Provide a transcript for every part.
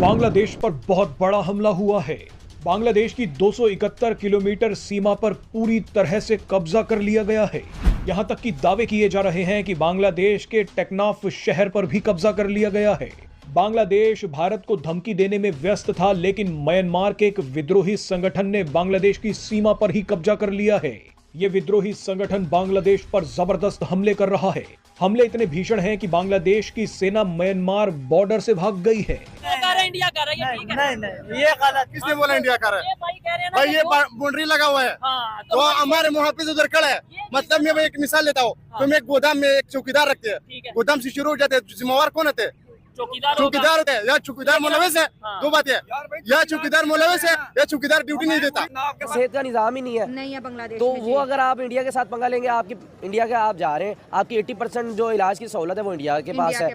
बांग्लादेश पर बहुत बड़ा हमला हुआ है। बांग्लादेश की 271 किलोमीटर सीमा पर पूरी तरह से कब्जा कर लिया गया है। यहां तक कि दावे किए जा रहे हैं कि बांग्लादेश के टेकनाफ शहर पर भी कब्जा कर लिया गया है। बांग्लादेश भारत को धमकी देने में व्यस्त था, लेकिन म्यांमार के एक विद्रोही संगठन ने बांग्लादेश की सीमा पर ही कब्जा कर लिया है। ये विद्रोही संगठन बांग्लादेश पर जबरदस्त हमले कर रहा है। हमले इतने भीषण हैं कि बांग्लादेश की सेना म्यांमार बॉर्डर से भाग गई है। इंडिया कर रहा है, नहीं, ये गलत। किसने बोला इंडिया कर रहा है? भाई ये बाउंड्री लगा हुआ है। तो हमारे मुहाफिज उधर खड़े है। मतलब मैं एक मिसाल लेता हूँ, तुम एक गोदाम में एक चौकीदार रखते हैं, गोदाम से शुरू हो जाते हैं, जिम्मेवार कौन होते हैं? चौकीदार होते हैं या चौकीदार मुलविस है? दो बात है, या चौकीदार मुलविस है या चौकीदार ड्यूटी नहीं देता। सेहत का निजाम ही नहीं है बांग्लादेश तो वो अगर आप इंडिया के साथ पंगा लेंगे, आपकी इंडिया के आप जा रहे हैं, आपकी 80% जो इलाज की सहूलत है वो इंडिया के पास है।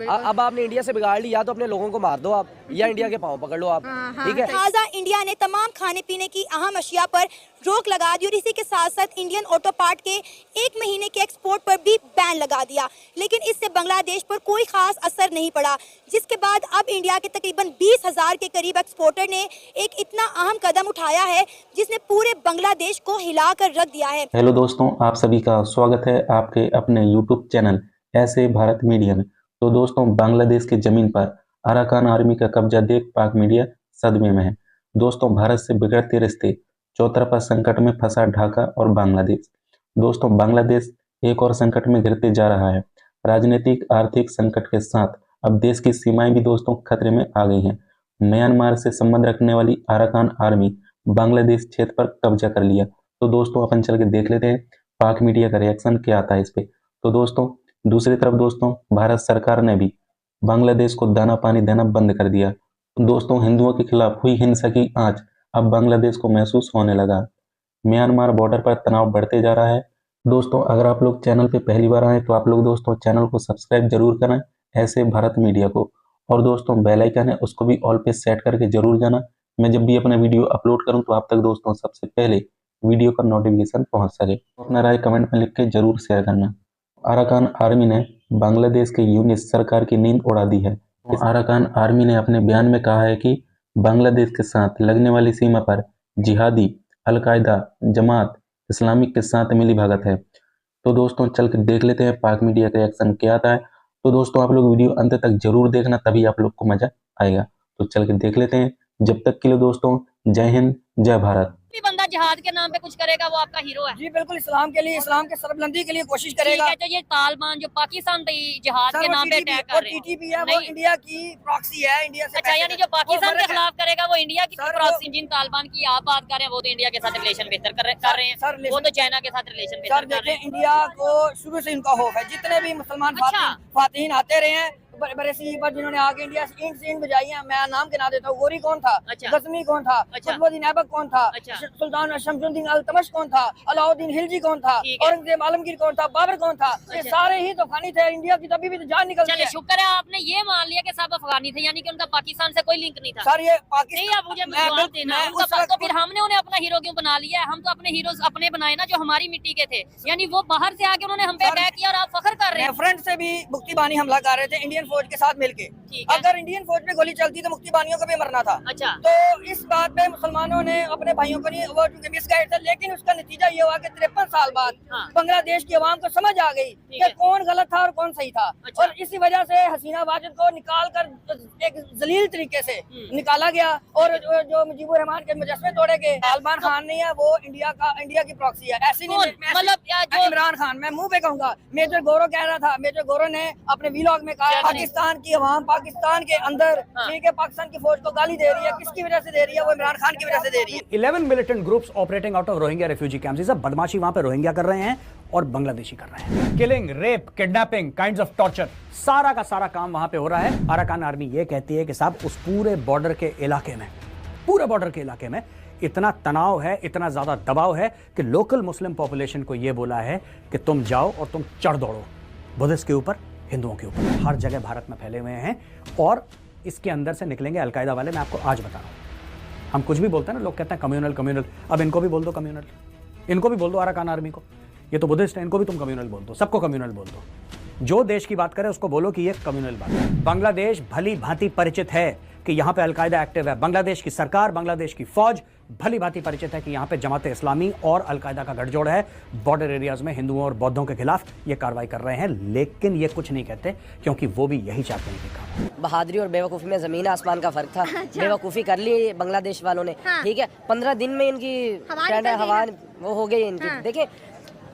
अब आपने इंडिया से बिगाड़ ली, या तो अपने लोगों को मार दो आप, या इंडिया के पाँव पकड़ लो आप, ठीक है। लिहाजा इंडिया ने तमाम खाने पीने की अहम अशिया पर रोक लगा दी और इसी के साथ साथ इंडियन ऑटो पार्ट के 1 महीने के एक्सपोर्ट पर भी बैन लगा दिया। लेकिन इससे बांग्लादेश पर कोई खास असर नहीं पड़ा, जिसके बाद अब इंडिया के तकरीबन 20,000 के करीब एक्सपोर्टर ने एक इतना अहम कदम उठाया है जिसने पूरे बांग्लादेश को हिला कर रख दिया है। हेलो दोस्तों, आप सभी का स्वागत है आपके अपने यूट्यूब चैनल ऐसे भारत मीडिया में। तो दोस्तों, बांग्लादेश की जमीन पर अराकान आर्मी का कब्जा देख पाक मीडिया सदमे में है। दोस्तों, भारत से बिगड़ते रिश्ते, चौतरफा संकट में फंसा ढाका और बांग्लादेश। दोस्तों, बांग्लादेश एक और संकट में घिरते जा रहा है। राजनीतिक आर्थिक संकट के साथ अब देश की सीमाएं भी दोस्तों खतरे में आ गई हैं। म्यांमार से संबंध रखने वाली अराकान आर्मी बांग्लादेश क्षेत्र पर कब्जा कर लिया। तो दोस्तों, अपन चल के देख लेते हैं पाक मीडिया का रिएक्शन क्या आता है इस पे। तो दोस्तों, दूसरी तरफ दोस्तों, भारत सरकार ने भी बांग्लादेश को दाना पानी देना बंद कर दिया। दोस्तों, हिंदुओं के खिलाफ हुई हिंसा की आंच अब बांग्लादेश को महसूस होने लगा। म्यांमार बॉर्डर पर तनाव बढ़ते जा रहा है। दोस्तों, अगर आप लोग चैनल पे पहली बार आए तो आप लोग दोस्तों चैनल को सब्सक्राइब जरूर करें ऐसे भारत मीडिया को, और दोस्तों बेल आइकन है उसको भी ऑल पे सेट करके जरूर जाना। मैं जब भी अपना वीडियो अपलोड करूं तो आप तक दोस्तों सबसे पहले वीडियो का नोटिफिकेशन पहुंच सके। अपना राय कमेंट में लिख के जरूर शेयर करना। अराकान आर्मी ने बांग्लादेश के यूनिस सरकार की नींद उड़ा दी है। अराकान आर्मी ने अपने बयान में कहा है कि बांग्लादेश के साथ लगने वाली सीमा पर जिहादी, अलकायदा, जमात इस्लामिक के साथ मिली भगत है। तो दोस्तों, चल के देख लेते हैं पाक मीडिया का रिएक्शन क्या आता है। तो दोस्तों, आप लोग वीडियो अंत तक जरूर देखना, तभी आप लोग को मजा आएगा। तो चल के देख लेते हैं। जब तक के लिए दोस्तों, जय हिंद, जय भारत। बंदा जिहाद के नाम पे कुछ करेगा वो आपका हीरो है जी। बिल्कुल, इस्लाम के लिए, इस्लाम के सरबलंदी के लिए कोशिश करेगा। तो ये तालिबान जो पाकिस्तान पे जिहाद के नाम पे अटैक कर रहे हैं, टीटीपी है, वो इंडिया की प्रॉक्सी है, इंडिया से। अच्छा, यानी जो पाकिस्तान के खिलाफ करेगा वो इंडिया की प्रॉक्सी। जिन तालिबान की आप बात कर रहे हैं वो तो इंडिया के साथ रिलेशन बेहतर कर रहे हैं, वो तो चाइना के साथ रिलेशन बेहतर कर रहे हैं। इंडिया को शुरू से इनका खौफ है। जितने भी मुसलमान फातिहीन आते रहे हैं बरेसी पर, जिन्होंने आगे इंडिया से ईंट बजाई है, मैं नाम के ना देता हूँ। गोरी कौन था? गजनी कौन था? कुतुबुद्दीन ऐबक कौन था? सुल्तान शमसुद्दीन अल्तमश कौन था? अलाउद्दीन खिलजी कौन था? औरंगजेब आलमगीर कौन था? बाबर कौन था? ये सारे ही तो अफगानी थे। इंडिया की तभी भी तो जान निकल गई। शुक्र है आपने ये मान लिया कि सब अफगानी थे, यानी कि उनका पाकिस्तान से कोई लिंक नहीं था। सर, ये तो फिर हमने उन्हें अपना हीरो क्यों बना लिया है? हम तो अपने हीरोज अपने बनाए ना, जो हमारी मिट्टी के थे। यानी वो बाहर से आके उन्होंने हम पे अटैक किया और आप फख्र कर रहे हैं। फ्रंट से भी मुक्ति बानी हमला कर रहे थे इंडियन फौज के साथ मिलके। अगर इंडियन फौज में गोली चलती तो मुक्ति बानियों को भी मरना था। अच्छा, तो इस बात पे मुसलमानों ने अपने भाइयों को नहीं, वो चूंकि मिसगाइड था, लेकिन उसका नतीजा ये हुआ कि 53 साल बाद बांग्लादेश की आवाम को समझ आ गई कि कौन गलत था और कौन सही था। और इसी वजह से हसीना वाजिद को निकाल कर एक जलील तरीके से निकाला गया, और जो मुजीबुर रहमान के मुजस्मे तोड़े गए। सलमान खान नहीं है, वो इंडिया की प्रॉक्सी है। ऐसी नहीं, मतलब इमरान खान, मैं मुंह पे कहूंगा। मेजर गौरव कह रहा था, मेजर गौरव ने अपने व्लॉग में कहा पाकिस्तान की आवाम पाकिस्तान के अंदर ठीक है पाकिस्तान की फौज को गाली दे रही है। किसकी वजह से दे रही है? वो इमरान खान की वजह से दे रही है। 11 militant groups operating out of Rohingya refugee camps. ये सब बदमाशी वहां पे रोहिंग्या कर रहे हैं और बांग्लादेशी कर रहे हैं। Killing, rape, kidnapping, kinds of torture, सारा का सारा काम वहां पे हो रहा है। अराकान आर्मी ये कहती है कि साहब उस पूरे बॉर्डर के इलाके में, पूरे बॉर्डर के इलाके में इतना तनाव है, इतना ज्यादा दबाव है कि लोकल मुस्लिम पॉपुलेशन को यह बोला है कि तुम जाओ और तुम चढ़ दौड़ो बुद्धिस्ट के ऊपर, हिंदुओं के ऊपर। हर जगह भारत में फैले हुए हैं और इसके अंदर से निकलेंगे अलकायदा वाले। मैं आपको आज बता रहा हूं, हम कुछ भी बोलते हैं ना, लोग कहते हैं कम्युनल। अब इनको भी बोल दो कम्युनल, इनको भी बोल दो अराकान आर्मी को। ये तो बुद्धिस्ट है, इनको भी तुम कम्युनल बोल दो, सबको कम्युनल बोल दो। जो देश की बात करे उसको बोलो कि ये कम्युनल बात है। बांग्लादेश भली भांति परिचित है कि यहाँ पे अलकायदा एक्टिव है। बांग्लादेश की सरकार, बांग्लादेश की फौज भली भांति परिचित है कि यहाँ पे जमात इस्लामी और अलकायदा का गठजोड़ है। बॉर्डर एरियाज में हिंदुओं और बौद्धों के खिलाफ ये कार्रवाई कर रहे हैं, लेकिन ये कुछ नहीं कहते क्योंकि वो भी यही चाहते हैं कि काम। बहादुरी और बेवकूफ़ी में ज़मीन आसमान का फ़र्क था। बेवकूफ़ी कर ली बांग्लादेश वालों ने, ठीक है। 15 दिन में इनकी हवा वो हो गई इनकी। देखिए,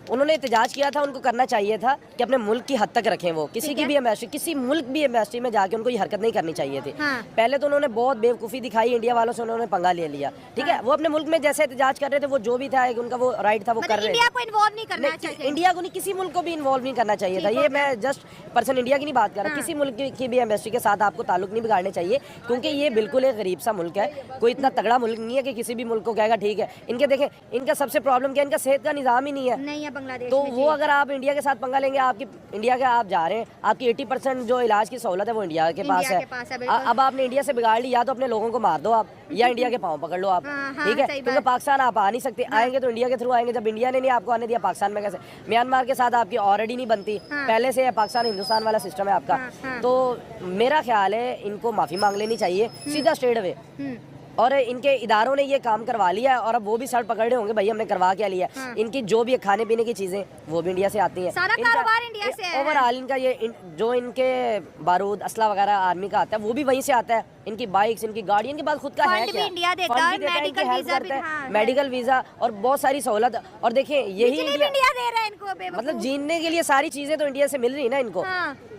उन्होंने एहतजाज किया था, उनको करना चाहिए था कि अपने मुल्क की हद तक रखें। वो किसी की भी एम्बेसी, किसी मुल्क भी एम्बेसी में जाके उनको ये हरकत नहीं करनी चाहिए थी। पहले तो उन्होंने बहुत बेवकूफ़ी दिखाई, इंडिया वालों से उन्होंने पंगा ले लिया, ठीक है। वो अपने मुल्क में जैसे एहतजाज कर रहे थे, वो जो भी था उनका वो राइट था, वो कर रहे थे। इंडिया को इन्वॉल्व नहीं करना चाहिए, इंडिया को नहीं, किसी मुल्क को भी इन्वॉल्व नहीं करना चाहिए था। ये मैं जस्ट पर्सन इंडिया की नहीं बात कर रहा, किसी मुल्क की भी एम्बेसी के साथ आपको ताल्लुक नहीं बिगाड़ने चाहिए, क्योंकि ये बिल्कुल एक गरीब सा मुल्क है। कोई इतना तगड़ा मुल्क नहीं है कि किसी भी मुल्क को कहेगा ठीक है। इनके देखें, इनका सबसे प्रॉब्लम क्या है, इनका सेहत का निज़ाम ही नहीं है बांग्लादेश तो वो अगर आप इंडिया के साथ पंगा लेंगे, आपकी इंडिया के आप जा रहे हैं, आपकी 80% जो इलाज की सहूलत है वो इंडिया के पास है। अब आपने इंडिया से बिगाड़ ली, या तो अपने लोगों को मार दो आप, या इंडिया के पाँव पकड़ लो आप, ठीक है। क्योंकि पाकिस्तान आप आ नहीं सकते, आएंगे तो इंडिया के थ्रू आएंगे। जब इंडिया ने नहीं आपको आने दिया, पाकिस्तान में कैसे? म्यांमार के साथ आपकी ऑलरेडी नहीं बनती, पहले से पाकिस्तान हिंदुस्तान वाला सिस्टम है आपका। तो मेरा ख्याल है इनको माफी मांग लेनी चाहिए सीधा स्ट्रेट अवे। और इनके इदारों ने ये काम करवा लिया है, और अब वो भी सर पकड़ रहे होंगे, भाई हमने करवा क्या लिया। इनकी जो भी खाने पीने की चीजें वो भी इंडिया से आती हैं, सारा कारोबार इंडिया से है। ओवरऑल इनका ये जो इनके बारूद असला वगैरह आर्मी का आता है वो भी वहीं से आता है। इनकी बाइक्स, इनकी गाड़ी, इनके पास खुद का है क्या? इंडिया देता है, मेडिकल वीजा भी, मेडिकल वीजा और बहुत सारी सहूलत। और देखिए यही इंडिया दे रहा है इनको, मतलब जीने के लिए सारी चीजें तो इंडिया से मिल रही है ना इनको।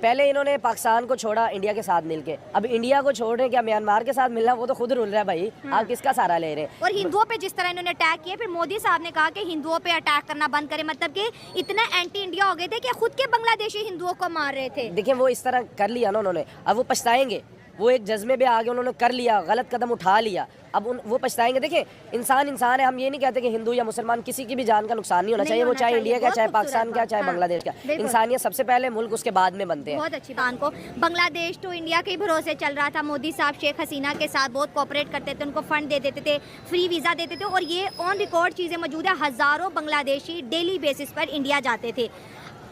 पहले इन्होंने पाकिस्तान को छोड़ा इंडिया के साथ मिलके, अब इंडिया को छोड़ रहे हैं, क्या म्यांमार के साथ मिलना? वो तो खुद रुल रहा है भाई, आप किसका सहारा ले रहे हैं? और हिंदुओं पे जिस तरह इन्होंने अटैक किए, फिर मोदी साहब ने कहा कि हिंदुओं पे अटैक करना बंद करें, मतलब कि इतना एंटी इंडिया हो गए थे कि खुद के बांग्लादेशी हिंदुओं को मार रहे थे। देखिए वो इस तरह कर लिया ना उन्होंने, अब वो पछताएंगे। वो एक जज्बे में आगे उन्होंने कर लिया, गलत कदम उठा लिया, अब वो पछताएंगे। देखिए इंसान इंसान है, हम ये नहीं कहते कि हिंदू या मुसलमान किसी की भी जान का नुकसान नहीं होना चाहिए, वो चाहे इंडिया का, चाहे पाकिस्तान का, चाहे बांग्लादेश का। इंसानियत सबसे पहले, मुल्क उसके बाद में बनते हैं। बहुत अच्छी बात को बांग्लादेश तो इंडिया के भरोसे चल रहा था। मोदी साहब शेख हसीना के साथ बहुत कोऑपरेट करते थे, उनको फंड दे देते थे, फ्री वीज़ा देते थे, और ये ऑन रिकॉर्ड चीज़ें मौजूद है। हज़ारों बांग्लादेशी डेली बेसिस पर इंडिया जाते थे।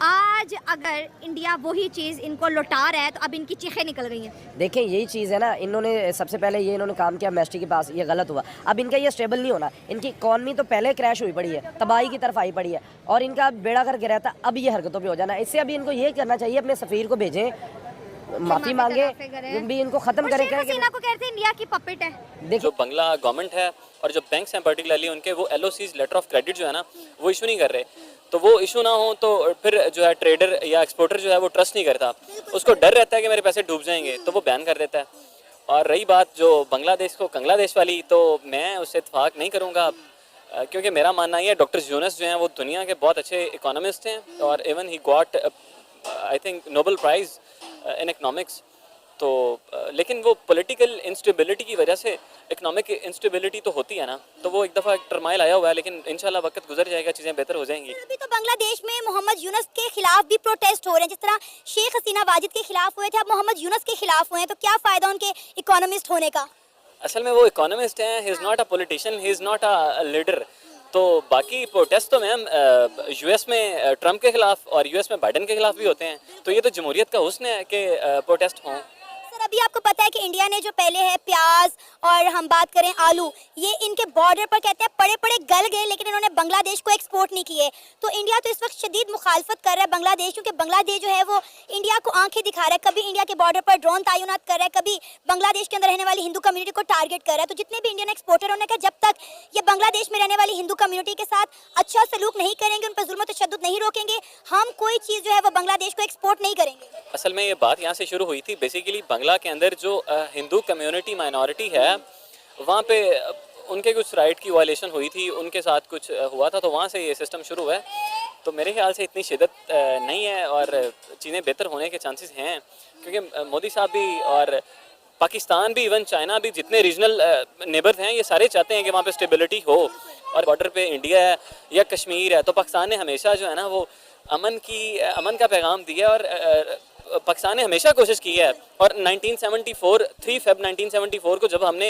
आज अगर इंडिया वही चीज़ इनको लौटा रहा है तो अब इनकी चीखें निकल गई हैं। देखिए यही चीज़ है ना, इन्होंने सबसे पहले ये इन्होंने काम किया एमएसटी के पास, ये गलत हुआ। अब इनका ये स्टेबल नहीं होना, इनकी इकॉनमी तो पहले क्रैश हुई पड़ी है, तबाही की तरफ आई पड़ी है, और इनका बेड़ा कर गिरा था, अब ये हरकतों पे हो जाना। इससे अभी इनको ये करना चाहिए, अपने सफ़ीर को भेजें, माफी मांगे, भी इनको खत्म करें। हसीना को कहते हैं इंडिया की पपेट है। देखिए जो बंगला गवर्नमेंट है और जो बैंक्स हैं पर्टिकुलरली, उनके वो LOCs लेटर ऑफ क्रेडिट जो है ना वो इशू नहीं कर रहे, तो वो इशू ना हो तो फिर जो है ट्रेडर या एक्सपोर्टर जो है वो ट्रस्ट नहीं करता, उसको डर रहता है कि मेरे पैसे डूब जाएंगे, तो वो बैन कर देता है। और रही बात जो बांग्लादेश को कंग्लादेश वाली, तो मैं उससे इत्तेफाक नहीं करूँगा, क्योंकि मेरा मानना ये है डॉक्टर यूनुस जो हैं वो दुनिया के बहुत अच्छे इकोनॉमिस्ट हैं, और even he got I think Nobel prize in economics. तो लेकिन वो पॉलिटिकल इंस्टेबिलिटी की वजह से, इकोनॉमिक इंस्टेबिलिटी तो होती है ना, तो वो एक दफ़ा टर्माइल आया हुआ है, लेकिन इंशाल्लाह वक्त गुजर जाएगा, चीज़ें बेहतर हो जाएंगी। अभी तो बांग्लादेश में मोहम्मद यूनुस के खिलाफ भी प्रोटेस्ट हो रहे हैं, जिस तरह शेख हसीना वाजिद के खिलाफ हुए थे, अब मोहम्मद यूनुस के खिलाफ हुए हैं, तो क्या फ़ायदा उनके इकोनॉमिस्ट होने का? असल में वो इकोनॉमिस्ट हैं, he is not a politician, he is not a leader. तो बाकी प्रोटेस्ट तो मैम US में ट्रम्प के खिलाफ और US में बाइडन के खिलाफ भी होते हैं, तो ये तो जमहूरियत का हुस्न है कि प्रोटेस्ट हों। अभी आपको पता है कि इंडिया ने जो पहले है प्याज और हम बात करें आलू, ये इनके बॉर्डर पर कहते हैं पड़े पड़े गल गए, लेकिन इन्होंने बांग्लादेश को एक्सपोर्ट नहीं किए। तो इंडिया तो इस वक्त शदीद मुखालफत कर रहा है बांग्लादेश, क्योंकि बांग्लादेश जो है वो इंडिया को आंखें दिखा रहा है, कभी इंडिया के बॉर्डर पर ड्रोन तैनात कर रहा है, कभी बांग्लादेश के अंदर रहने वाली हिंदू कम्युनिटी को टारगेट कर रहा है। तो जितने भी इंडियन एक्सपोर्टर होने का, जब तक ये बांग्लादेश में रहने वाली हिंदू कम्युनिटी के साथ अच्छा सलूक नहीं करेंगे, उन पर जुल्म तशद्दुद नहीं रोकेंगे, हम कोई चीज़ जो है वो बांग्लादेश को एक्सपोर्ट नहीं करेंगे। असल में ये बात यहाँ से शुरू हुई थी, बेसिकली बांग्ला के अंदर जो हिंदू कम्युनिटी माइनॉरिटी है, वहाँ पे उनके कुछ राइट की वायलेशन हुई थी, उनके साथ कुछ हुआ था, तो वहाँ से ये सिस्टम शुरू हुआ है। तो मेरे ख्याल से इतनी शिद्दत नहीं है, और चीज़ें बेहतर होने के चांसेस हैं, क्योंकि मोदी साहब भी और पाकिस्तान भी, इवन चाइना भी, जितने रीजनल नेबर हैं, ये सारे चाहते हैं कि वहाँ पे स्टेबिलिटी हो, और बॉर्डर पे इंडिया है या कश्मीर है, तो पाकिस्तान ने हमेशा जो है ना वो अमन का पैगाम दिया, और पाकिस्तान ने हमेशा कोशिश की है। और 1974 3 फ़रवरी 1974 को जब हमने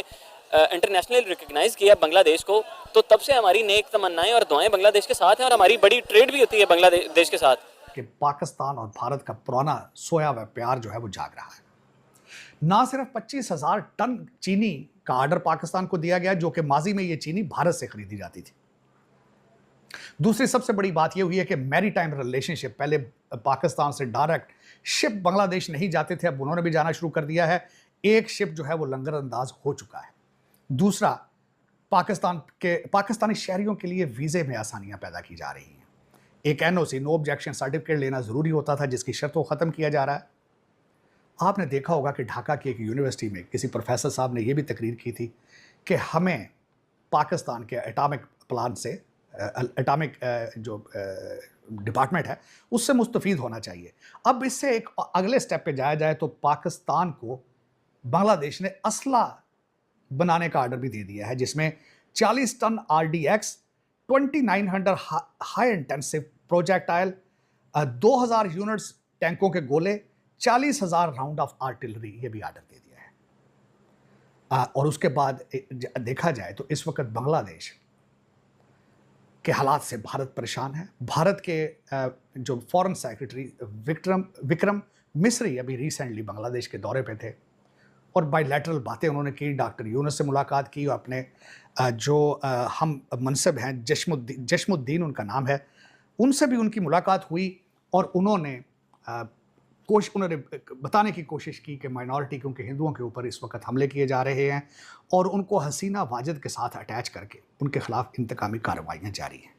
इंटरनेशनल रिकग्नाइज़ किया बांग्लादेश को, तो तब से हमारी नेक तमन्नाएं और दुआएं बांग्लादेश के साथ हैं, और हमारी बड़ी ट्रेड भी होती है बांग्लादेश के साथ। कि पाकिस्तान और भारत का पुराना सोया हुआ प्यार जो है वो जाग रहा है। ना सिर्फ 25,000 टन चीनी का ऑर्डर पाकिस्तान को दिया गया, जो कि माजी में ये चीनी भारत से खरीदी जाती थी। दूसरी सबसे बड़ी बात यह हुई है कि मैरीटाइम रिलेशनशिप, पहले पाकिस्तान से डायरेक्ट शिप बांग्लादेश नहीं जाते थे, अब उन्होंने भी जाना शुरू कर दिया है। एक शिप जो है वो लंगर अंदाज हो चुका है। दूसरा, पाकिस्तानी शहरियों के लिए वीज़े में आसानियां पैदा की जा रही हैं। एक एनओसी, नो ऑब्जेक्शन सर्टिफिकेट लेना ज़रूरी होता था, जिसकी शर्त को ख़त्म किया जा रहा है। आपने देखा होगा कि ढाका की एक यूनिवर्सिटी में किसी प्रोफेसर साहब ने यह भी तकरीर की थी कि हमें पाकिस्तान के एटॉमिक प्लान से, एटॉमिक जो डिपार्टमेंट है उससे मुस्तफ़ीद होना चाहिए। अब इससे एक अगले स्टेप पे जाया जाए तो पाकिस्तान को बांग्लादेश ने असला बनाने का ऑर्डर भी दे दिया है, जिसमें 40 ton RDX, 2900 high intensive projectile, 2000 units टैंकों के गोले, 40,000 राउंड ऑफ आर्टिलरी, ये भी ऑर्डर दे दिया है। और उसके बाद देखा जाए तो इस वक्त बांग्लादेश के हालात से भारत परेशान है। भारत के जो फॉरेन सेक्रेटरी विक्रम मिस्री अभी रिसेंटली बांग्लादेश के दौरे पे थे और बायलैटरल बातें उन्होंने की। डॉक्टर यूनुस से मुलाकात की और अपने जो हम मनसब हैं, जश्मुद्दीन उनका नाम है, उनसे भी उनकी मुलाकात हुई और उन्होंने बताने की कोशिश की कि माइनॉरिटी, क्योंकि हिंदुओं के ऊपर इस वक्त हमले किए जा रहे हैं और उनको हसीना वाजिद के साथ अटैच करके उनके खिलाफ इंतकामी कार्रवाइयाँ जारी हैं।